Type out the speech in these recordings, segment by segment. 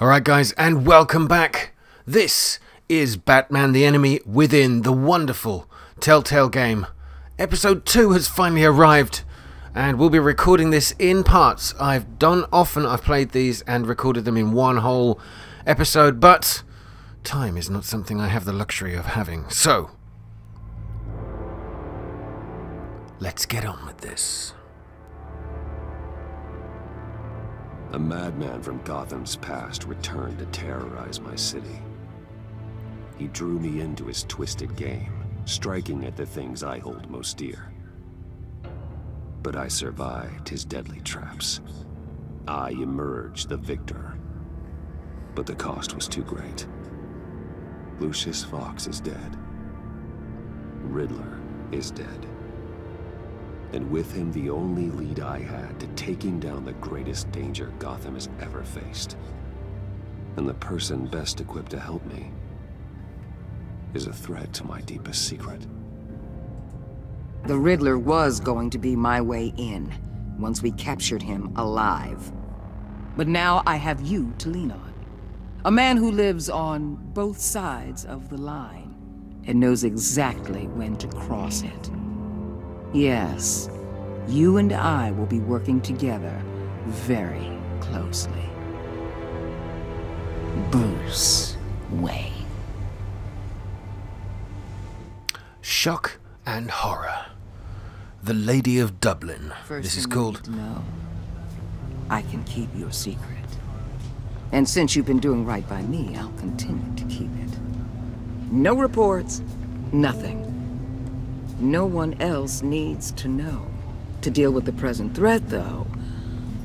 Alright guys, and welcome back. This is Batman the Enemy Within, the wonderful Telltale game. Episode 2 has finally arrived, and we'll be recording this in parts. I've played these and recorded them in one whole episode, but time is not something I have the luxury of having. So, let's get on with this. A madman from Gotham's past returned to terrorize my city. He drew me into his twisted game, striking at the things I hold most dear. But I survived his deadly traps. I emerged the victor. But the cost was too great. Lucius Fox is dead. Riddler is dead. And with him, the only lead I had to taking down the greatest danger Gotham has ever faced. And the person best equipped to help me is a threat to my deepest secret. The Riddler was going to be my way in, once we captured him alive. But now I have you to lean on. A man who lives on both sides of the line, and knows exactly when to cross it. Yes, you and I will be working together very closely. Bruce Wayne. Shock and Horror. The Lady of Dublin. This is called... No, I can keep your secret. And since you've been doing right by me, I'll continue to keep it. No reports, nothing. No one else needs to know. To deal with the present threat, though,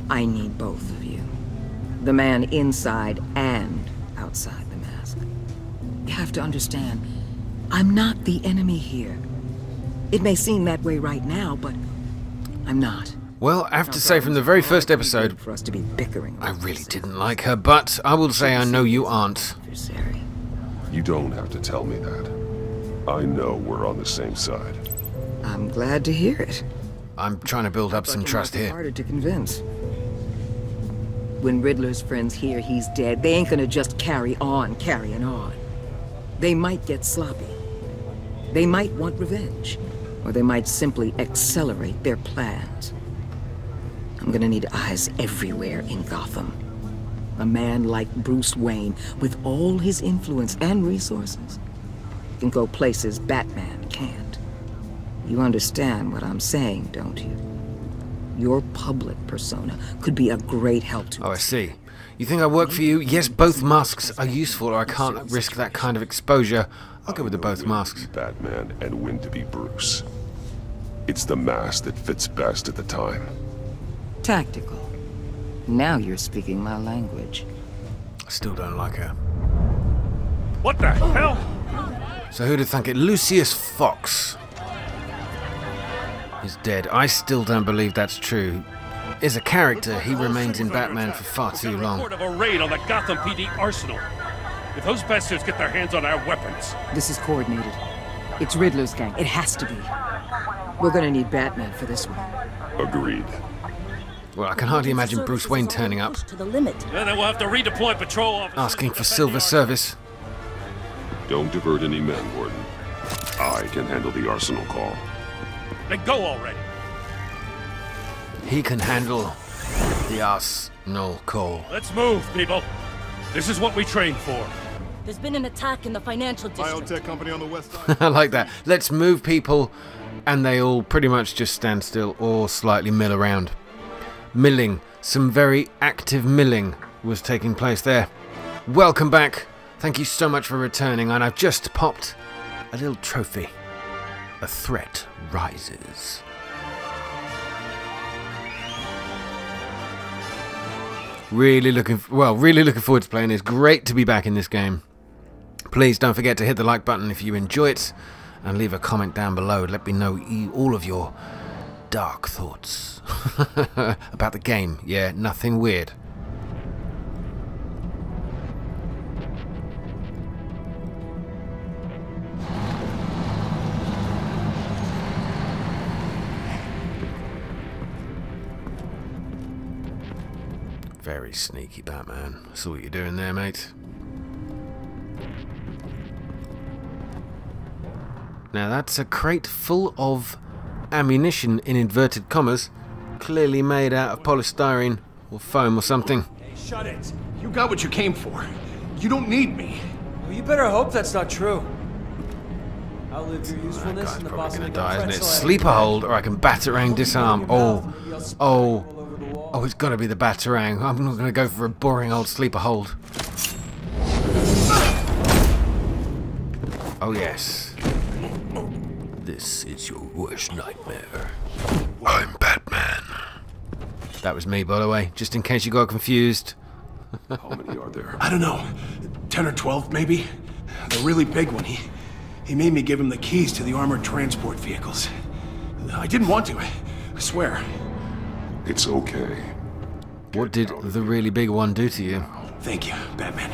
I need both of you. The man inside and outside the mask. You have to understand, I'm not the enemy here. It may seem that way right now, but I'm not. Well, I have to say from the very first episode, for us to be bickering. I really didn't like her, but I will say I know you aren't. You don't have to tell me that. I know we're on the same side. I'm glad to hear it. I'm trying to build up some trust here. Harder to convince. When Riddler's friends hear he's dead, they ain't gonna just carry on carrying on. They might get sloppy. They might want revenge. Or they might simply accelerate their plans. I'm gonna need eyes everywhere in Gotham. A man like Bruce Wayne, with all his influence and resources, can go places Batman can't. You understand what I'm saying, don't you? Your public persona could be a great help to us. Oh, I see. You think I work for you? Yes, both masks are useful, or I can't risk that kind of exposure. I'll go with the both masks. Batman and when to be Bruce. It's the mask that fits best at the time. Tactical. Now you're speaking my language. I still don't like her. What the hell? So who'd have thunk it? Lucius Fox is dead. I still don't believe that's true. As a character, he remains in Batman for far too long. Report of a raid on the Gotham PD arsenal. If those bastards get their hands on our weapons... This is coordinated. It's Riddler's gang. It has to be. We're gonna need Batman for this one. Agreed. Well, I can hardly imagine Bruce Wayne turning up, to the limit. Then we'll have to redeploy patrol officers... asking for silver service. Don't divert any men, Warden. I can handle the arsenal call. Then go already. He can handle the arsenal call. Let's move, people. This is what we trained for. There's been an attack in the financial district. Biotech company on the west side. I like that. Let's move people, and they all pretty much just stand still or slightly mill around. Milling. Some very active milling was taking place there. Welcome back. Thank you so much for returning, and I've just popped a little trophy. A threat rises. Really looking forward to playing this. Great to be back in this game. Please don't forget to hit the like button if you enjoy it, and leave a comment down below. Let me know all of your dark thoughts about the game. Yeah, nothing weird. Very sneaky, Batman. I saw what you're doing there, mate. Now that's a crate full of ammunition in inverted commas, clearly made out of polystyrene or foam or something. Hey, shut it. You got what you came for. You don't need me. Well, you better hope that's not true. I'll live your That usefulness guy's in the probably Oh, going to die, isn't it? Sleeper hold, or I can batarang disarm. Oh, it's got to be the batarang. I'm not going to go for a boring old sleeper hold. Oh yes. This is your worst nightmare. I'm Batman. That was me, by the way, just in case you got confused. How many are there? I don't know. 10 or 12, maybe? The really big one. He made me give him the keys to the armored transport vehicles. I didn't want to, I swear. It's okay. What did the really big one do to you Thank you, Batman.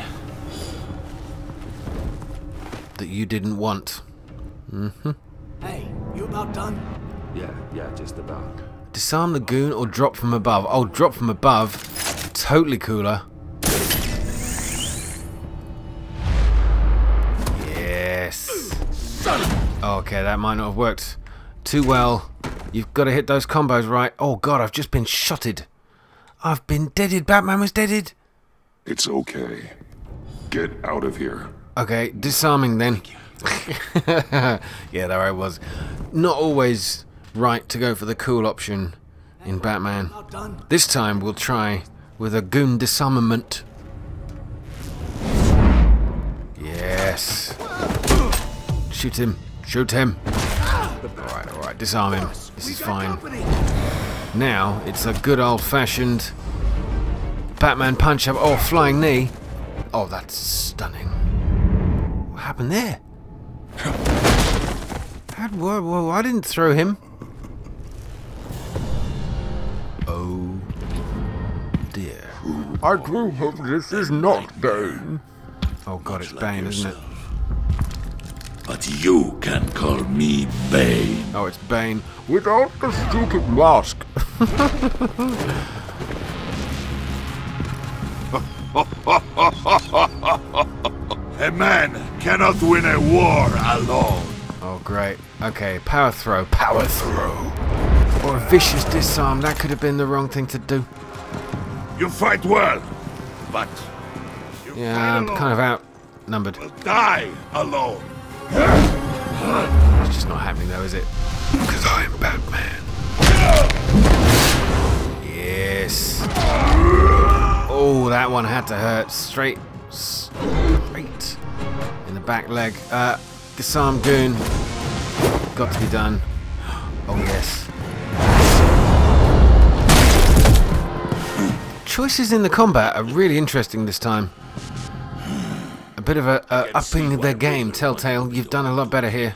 that you didn't want? Hey, you about done? Yeah, just about. Disarm the goon or drop from above? Oh, drop from above. Totally cooler. Yes. Okay, that might not have worked too well. You've got to hit those combos right. Oh god, I've just been shotted. I've been deaded. Batman was deaded. It's okay. Get out of here. Okay, disarming then. Yeah, there I was. Not always right to go for the cool option in Batman. About done? This time we'll try with a goon disarmament. Yes. Shoot him. Shoot him. Alright, disarm him. This is fine. Now, it's a good old-fashioned Batman punch-up. Oh, flying knee. Oh, that's stunning. What happened there? Whoa, I didn't throw him. Oh dear. I do hope this is not Bane. Oh god, it's Bane, isn't it? But you can call me Bane. Oh, it's Bane. Without the stupid mask. A man cannot win a war alone. Oh great. Okay, power throw. Power throw. Or a vicious disarm. That could have been the wrong thing to do. You fight well, but you Yeah, I'm kind of outnumbered. will die alone. It's just not happening though, is it? Because I'm Batman. Yes. Oh, that one had to hurt. Straight in the back leg. Disarm goon. Got to be done. Oh yes. Choices in the combat are really interesting this time. A bit of a upping their game. Telltale, you've done a lot better here.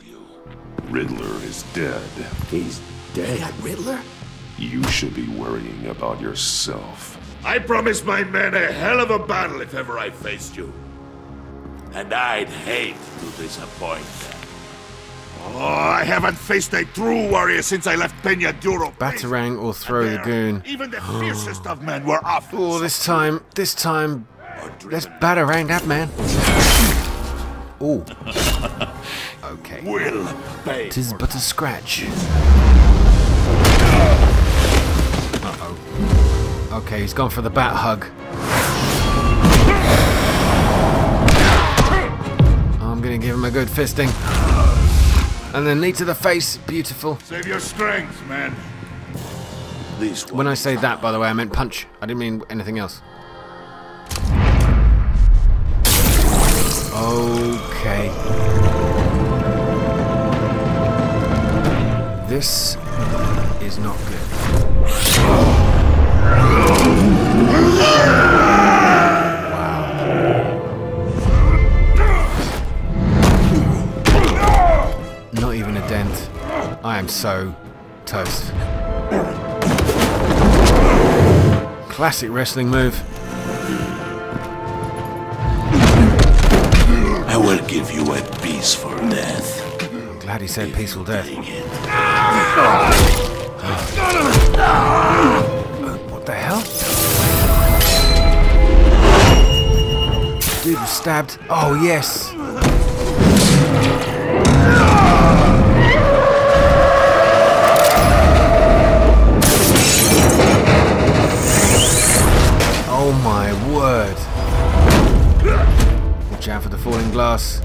Riddler is dead. He's dead. That Riddler? You should be worrying about yourself. I promised my men a hell of a battle if ever I faced you. And I'd hate to disappoint them. Oh, I haven't faced a true warrior since I left Peña Duro. Batarang or throw the goon. Even the fiercest of men were off. Oh, this time, let's batarang that man. Oh. Okay. Will pay. Tis but a scratch. Uh-oh. Okay, he's gone for the bat hug. I'm gonna give him a good fisting. And then knee to the face. Beautiful. Save your strength, man. This When I say that, by the way, I meant punch. I didn't mean anything else. Okay. This is not good. Not even a dent. I am so toast. Classic wrestling move. I will give you a peaceful death. I'm glad he said peaceful death. What the hell? was stabbed. Oh, yes. Oh, my word. Watch out for the falling glass.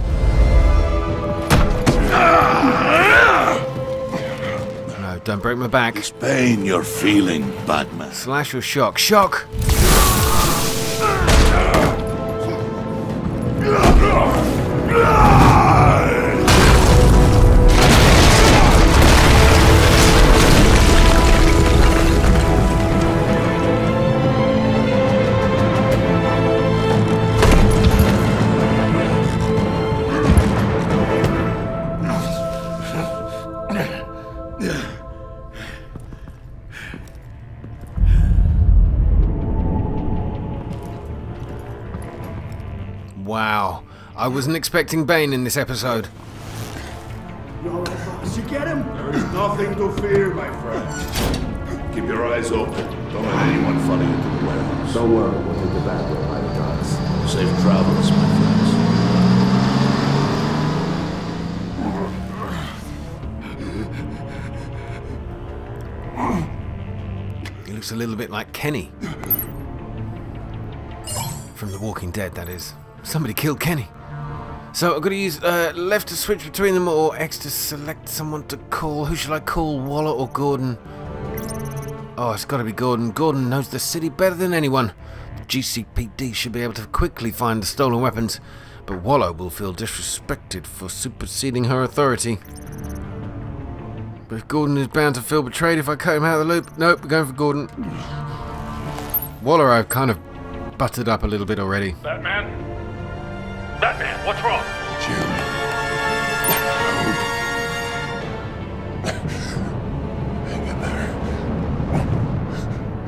No, don't break my back. This pain you're feeling, Batman. Slash or shock? Shock! Wow, I wasn't expecting Bane in this episode. You all right, boss? You get him? There is nothing to fear, my friend. Keep your eyes open. Don't let anyone follow you to the warehouse. Don't worry, we'll take the back way by the docks. Safe travels, my friends. He looks a little bit like Kenny. From The Walking Dead, that is. Somebody killed Kenny. So I've got to use left to switch between them or X to select someone to call. Who should I call, Waller or Gordon? Oh, it's got to be Gordon. Gordon knows the city better than anyone. The GCPD should be able to quickly find the stolen weapons, but Waller will feel disrespected for superseding her authority. But if Gordon is bound to feel betrayed if I cut him out of the loop, nope, we're going for Gordon. Waller I've kind of buttered up a little bit already. Batman? Batman, what's wrong? Jim. Hang in there.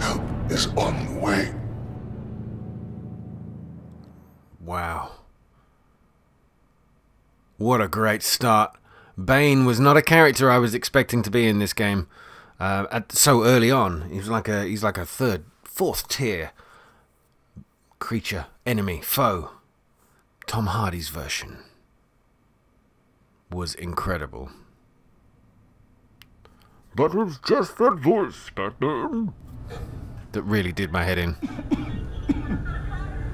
Help is on the way. Wow. What a great start. Bane was not a character I was expecting to be in this game. So early on, he's like a third, fourth tier creature, enemy, foe. Tom Hardy's version was incredible. But it's just that voice, Batman. That really did my head in.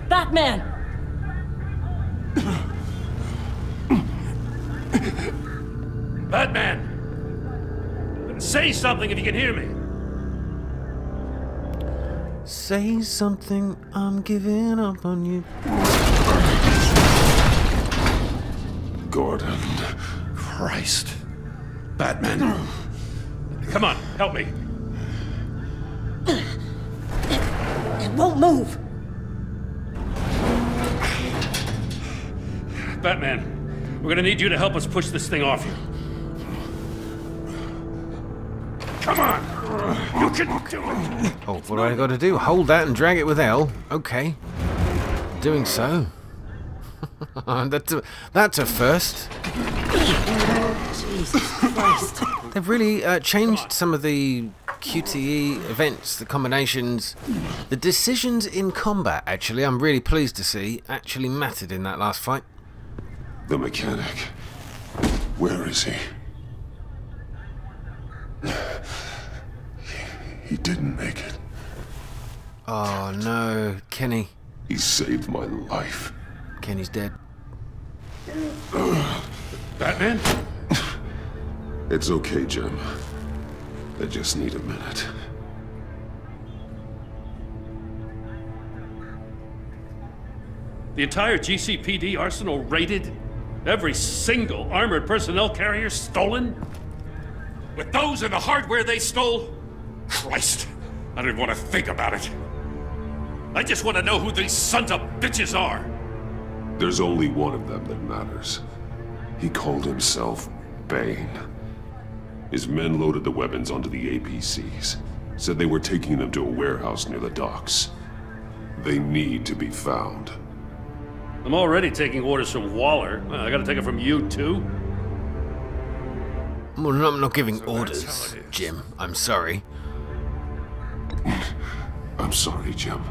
Batman! Batman! Say something if you can hear me. Say something, I'm giving up on you. Gordon. Christ. Batman. Come on, help me. It won't move! Batman, we're gonna need you to help us push this thing off you. Come on! You can do it! Oh, what do I got to do? Hold that and drag it with L. Okay. Doing so. That's a first. Jesus Christ. They've really changed some of the QTE events, the combinations, the decisions in combat, actually. I'm really pleased to see actually mattered in that last fight. The mechanic. Where is he? He didn't make it. Oh no, Kenny. He saved my life. Kenny's dead. Batman? It's okay, Jim. I just need a minute. The entire GCPD arsenal raided? Every single armored personnel carrier stolen? With those and the hardware they stole? Christ, I don't even want to think about it. I just want to know who these sons of bitches are. There's only one of them that matters. He called himself Bane. His men loaded the weapons onto the APCs. Said they were taking them to a warehouse near the docks. They need to be found. I'm already taking orders from Waller. I gotta take it from you, too? Well, I'm not giving orders, Jim. I'm sorry. I'm sorry, Jim.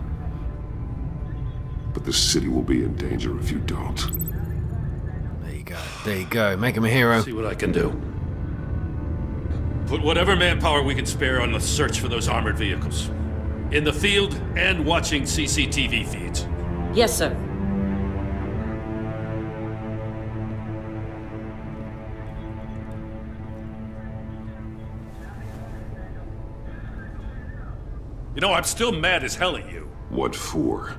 but the city will be in danger if you don't. There you go. There you go. Make him a hero. See what I can do. Put whatever manpower we can spare on the search for those armored vehicles. In the field and watching CCTV feeds. Yes, sir. You know, I'm still mad as hell at you. What for?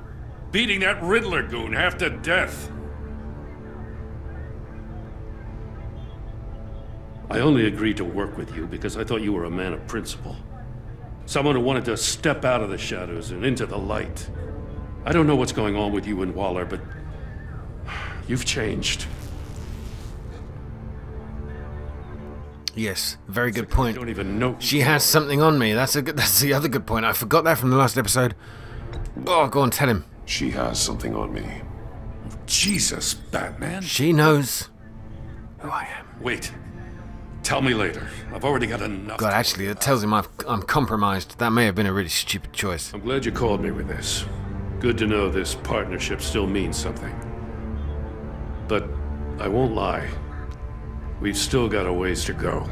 Beating that Riddler goon half to death. I only agreed to work with you because I thought you were a man of principle. Someone who wanted to step out of the shadows and into the light. I don't know what's going on with you and Waller, but you've changed. Yes, very good point. I don't even know. She has something on me. That's the other good point. I forgot that from the last episode. Oh, go on, tell him. She has something on me. Jesus, Batman. She knows who I am. Wait. Tell me later. I've already got enough. God, actually, that tells him I'm compromised. That may have been a really stupid choice. I'm glad you called me with this. Good to know this partnership still means something. But I won't lie. We've still got a ways to go.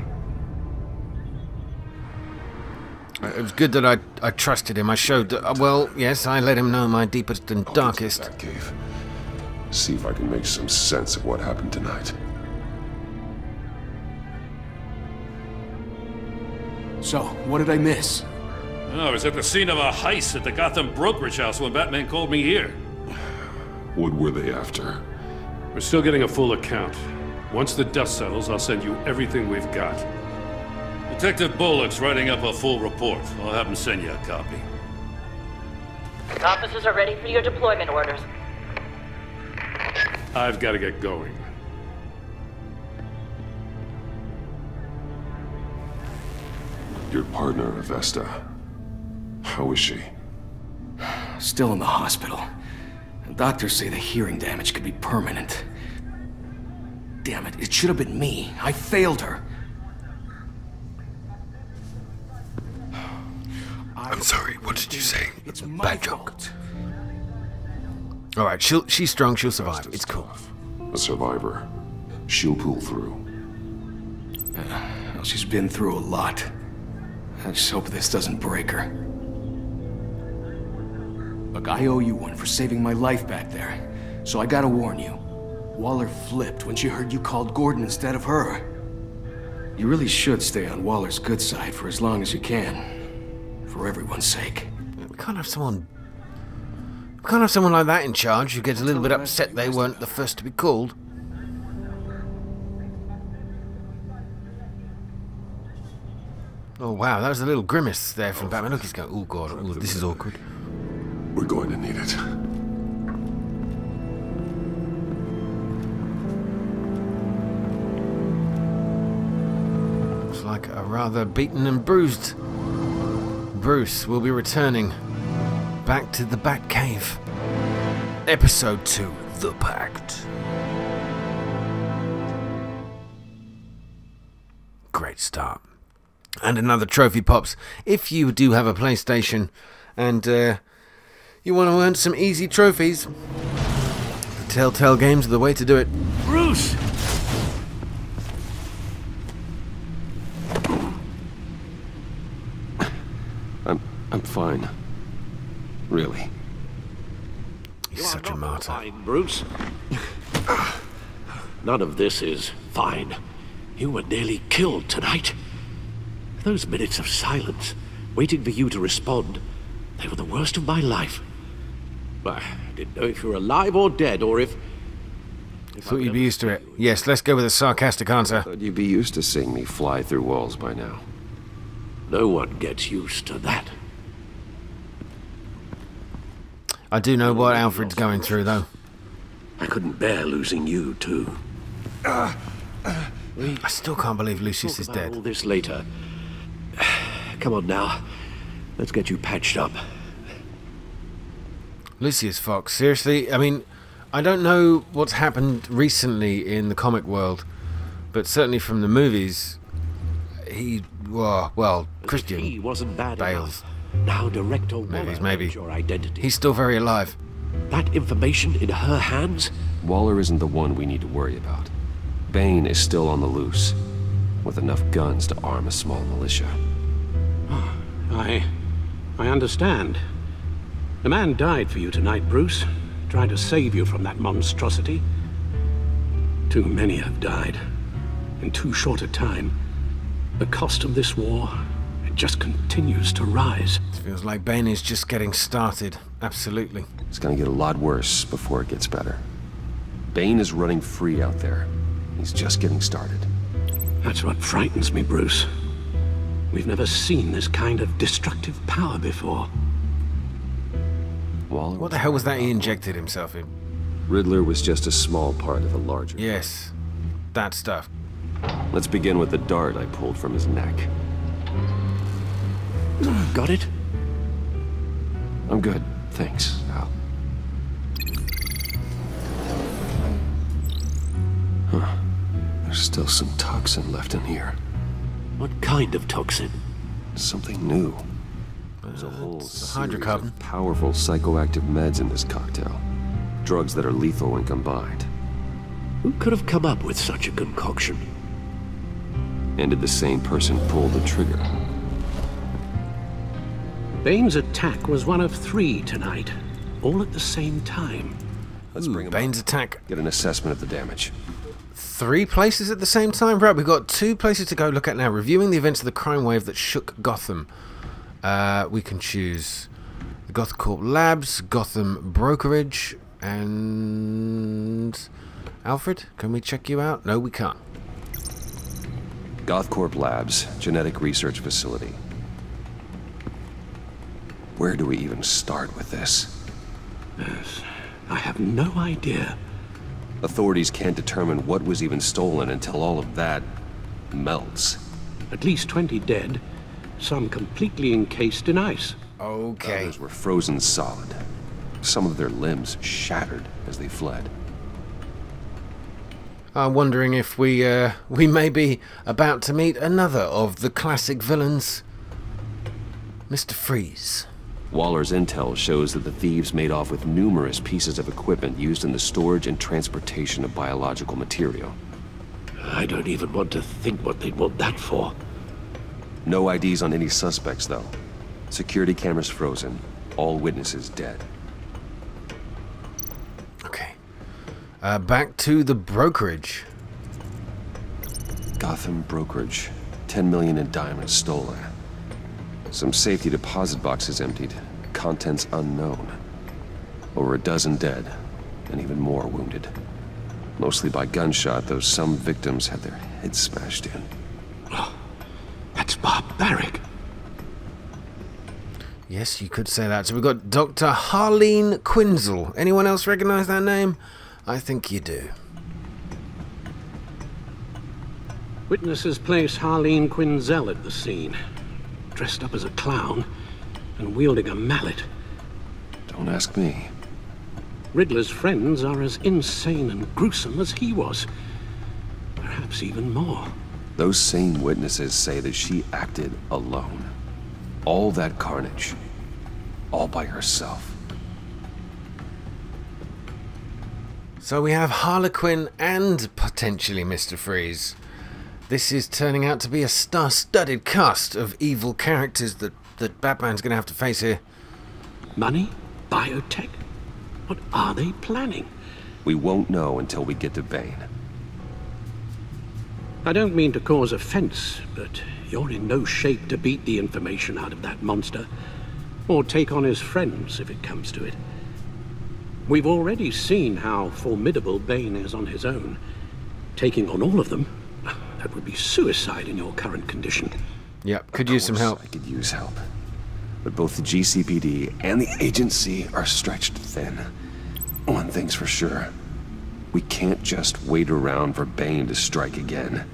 It was good that I trusted him. I showed that, well, yes, I let him know my deepest and darkest. I'll get to the Batcave. See if I can make some sense of what happened tonight. So, what did I miss? I was at the scene of a heist at the Gotham brokerage house when Batman called me here. What were they after? We're still getting a full account. Once the dust settles, I'll send you everything we've got. Detective Bullock's writing up a full report. I'll have him send you a copy. Officers are ready for your deployment orders. I've got to get going. Your partner, Avesta. How is she? Still in the hospital. Doctors say the hearing damage could be permanent. Damn it, it should have been me. I failed her. I'm sorry, what did you say? It's my Bad joke. fault. Alright, she's strong, she'll survive. It's cool. A survivor. She'll pull through. Well, she's been through a lot. I just hope this doesn't break her. Look, I owe you one for saving my life back there. So I gotta warn you. Waller flipped when she heard you called Gordon instead of her. You really should stay on Waller's good side for as long as you can. For everyone's sake. We can't have someone like that in charge who gets a little bit upset they weren't the first to be called. Oh wow, that was a little grimace there from Batman. Look, he's going, oh god, oh, this is awkward. We're going to need it. Looks like a rather beaten and bruised Bruce will be returning back to the Batcave. Episode 2, The Pact. Great start. And another trophy pops. If you do have a PlayStation and you want to earn some easy trophies, the Telltale games are the way to do it. Bruce! I'm fine. Really. He's such a martyr. Fine, Bruce. None of this is fine. You were nearly killed tonight. Those minutes of silence, waiting for you to respond, they were the worst of my life. I didn't know if you were alive or dead, or if Thought you'd be used to it. Yes, let's go with a sarcastic answer. Thought you'd be used to seeing me fly through walls by now. No one gets used to that. I do know what Alfred's going through, though. I couldn't bear losing you, too. I still can't believe Lucius is Talk about dead. all this later. Come on now. Let's get you patched up. Lucius Fox, seriously? I mean, I don't know what's happened recently in the comic world, but certainly from the movies, he, well, Christian He wasn't bad Bale's enough. Now direct or movies, maybe. your identity. He's still very alive. That information in her hands? Waller isn't the one we need to worry about. Bane is still on the loose, with enough guns to arm a small militia. I understand. The man died for you tonight, Bruce. Trying to save you from that monstrosity. Too many have died. In too short a time. The cost of this war, it just continues to rise. It feels like Bane is just getting started. Absolutely. It's gonna get a lot worse before it gets better. Bane is running free out there. He's just getting started. That's what frightens me, Bruce. We've never seen this kind of destructive power before. Waller, What the hell was that he injected himself in? Riddler was just a small part of the larger. Yes, that stuff. Let's begin with the dart I pulled from his neck. Got it? I'm good, thanks, Al. Huh. There's still some toxin left in here. What kind of toxin? Something new. There's a whole It's a series hydrocarbon. of powerful psychoactive meds in this cocktail. Drugs that are lethal when combined. Who could have come up with such a concoction? And did the same person pull the trigger? Bane's attack was one of 3 tonight, all at the same time. Let's bring him Bane's up. attack. Get an assessment of the damage. 3 places at the same time? Right, we've got 2 places to go look at now. Reviewing the events of the crime wave that shook Gotham. We can choose the Gothcorp Labs, Gotham Brokerage, and... Alfred, can we check you out? No, we can't. Gothcorp Labs, genetic research facility. Where do we even start with this? Yes, I have no idea. Authorities can't determine what was even stolen until all of that melts. At least 20 dead, some completely encased in ice. Okay. Others were frozen solid. Some of their limbs shattered as they fled. I'm wondering if we may be about to meet another of the classic villains, Mr. Freeze. Waller's intel shows that the thieves made off with numerous pieces of equipment used in the storage and transportation of biological material. I don't even want to think what they'd want that for. No IDs on any suspects, though. Security cameras frozen. All witnesses dead. Okay. Back to the brokerage. Gotham Brokerage. 10 million in diamonds stolen. Some safety deposit boxes emptied. Contents unknown. Over a dozen dead, and even more wounded. Mostly by gunshot, though some victims had their heads smashed in. That's barbaric. Yes, you could say that. So we've got Dr. Harleen Quinzel. Anyone else recognize that name? I think you do. Witnesses place Harleen Quinzel at the scene, dressed up as a clown and wielding a mallet. Don't ask me. Riddler's friends are as insane and gruesome as he was. Perhaps even more. Those same witnesses say that she acted alone. All that carnage. All by herself. So we have Harlequin and potentially Mr. Freeze. This is turning out to be a star-studded cast of evil characters that Batman's going to have to face here. Money? Biotech? What are they planning? We won't know until we get to Bane. I don't mean to cause offense, but you're in no shape to beat the information out of that monster, or take on his friends if it comes to it. We've already seen how formidable Bane is on his own. Taking on all of them, that would be suicide in your current condition. Yep, could use some help. I could use help. But both the GCPD and the agency are stretched thin. One thing's for sure. We can't just wait around for Bane to strike again.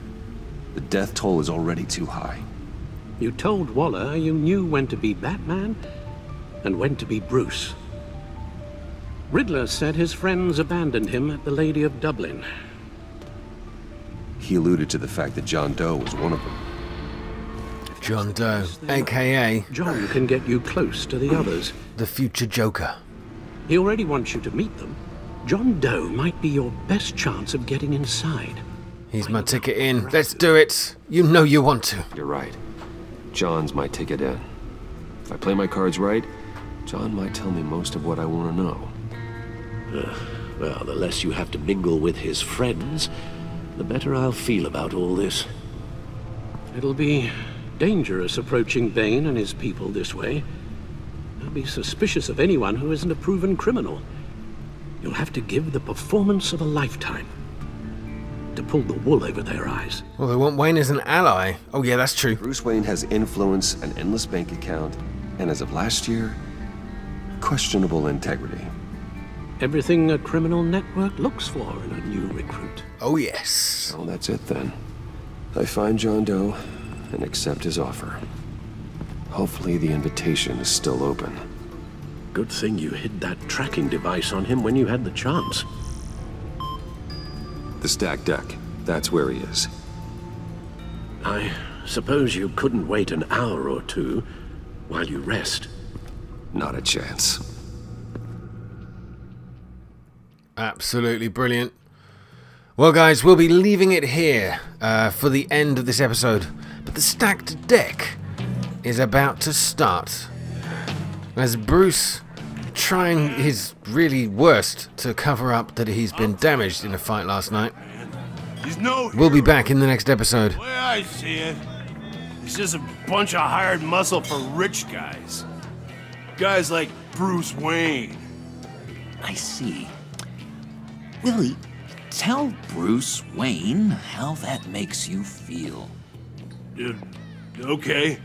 The death toll is already too high. You told Waller you knew when to be Batman and when to be Bruce. Riddler said his friends abandoned him at the Lady of Dublin. He alluded to the fact that John Doe was one of them. John Doe, a.k.a. John can get you close to the others. the future Joker. He already wants you to meet them. John Doe might be your best chance of getting inside. He's my ticket in. Let's do it. You know you want to. You're right. John's my ticket in. If I play my cards right, John might tell me most of what I want to know. Well, the less you have to mingle with his friends, the better I'll feel about all this. It'll be dangerous approaching Bane and his people this way. They'll be suspicious of anyone who isn't a proven criminal. You'll have to give the performance of a lifetime to pull the wool over their eyes. Well, they want Wayne as an ally. Oh yeah, that's true. Bruce Wayne has influence, an endless bank account, and as of last year, questionable integrity. Everything a criminal network looks for in a new recruit. Oh yes. Well, that's it then. I find John Doe and accept his offer. Hopefully the invitation is still open. Good thing you hid that tracking device on him when you had the chance. The stacked deck, that's where he is. I suppose you couldn't wait an hour or two while you rest. Not a chance. Absolutely brilliant. Well guys, we'll be leaving it here for the end of this episode. But the stacked deck is about to start. As Bruce, trying his really worst to cover up that he's been damaged in a fight last night. We'll be back in the next episode. The way I see it, it's just a bunch of hired muscle for rich guys. Guys like Bruce Wayne. I see. Willie, tell Bruce Wayne how that makes you feel. Okay.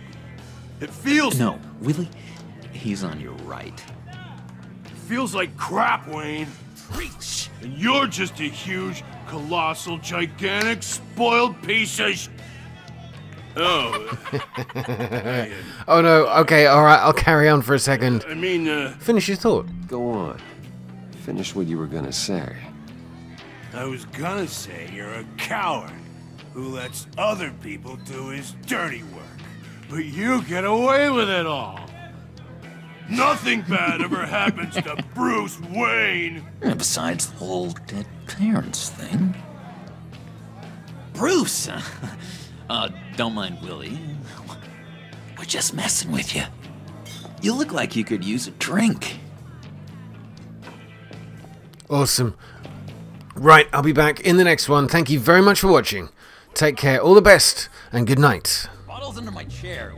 It feels... No, Willie, he's on your right. It feels like crap, Wayne. Preach! And you're just a huge, colossal, gigantic, spoiled piece of Oh. Oh no, okay, alright, I'll carry on for a second. I mean, Finish your thought. Go on. Finish what you were gonna say. I was gonna say you're a coward who lets other people do his dirty work. But you get away with it all. Nothing bad ever happens to Bruce Wayne. Besides the whole dead parents thing. Bruce! Don't mind Willie. We're just messing with you. You look like you could use a drink. Awesome. Right, I'll be back in the next one. Thank you very much for watching. Take care, all the best, and good night. Bottles under my chair.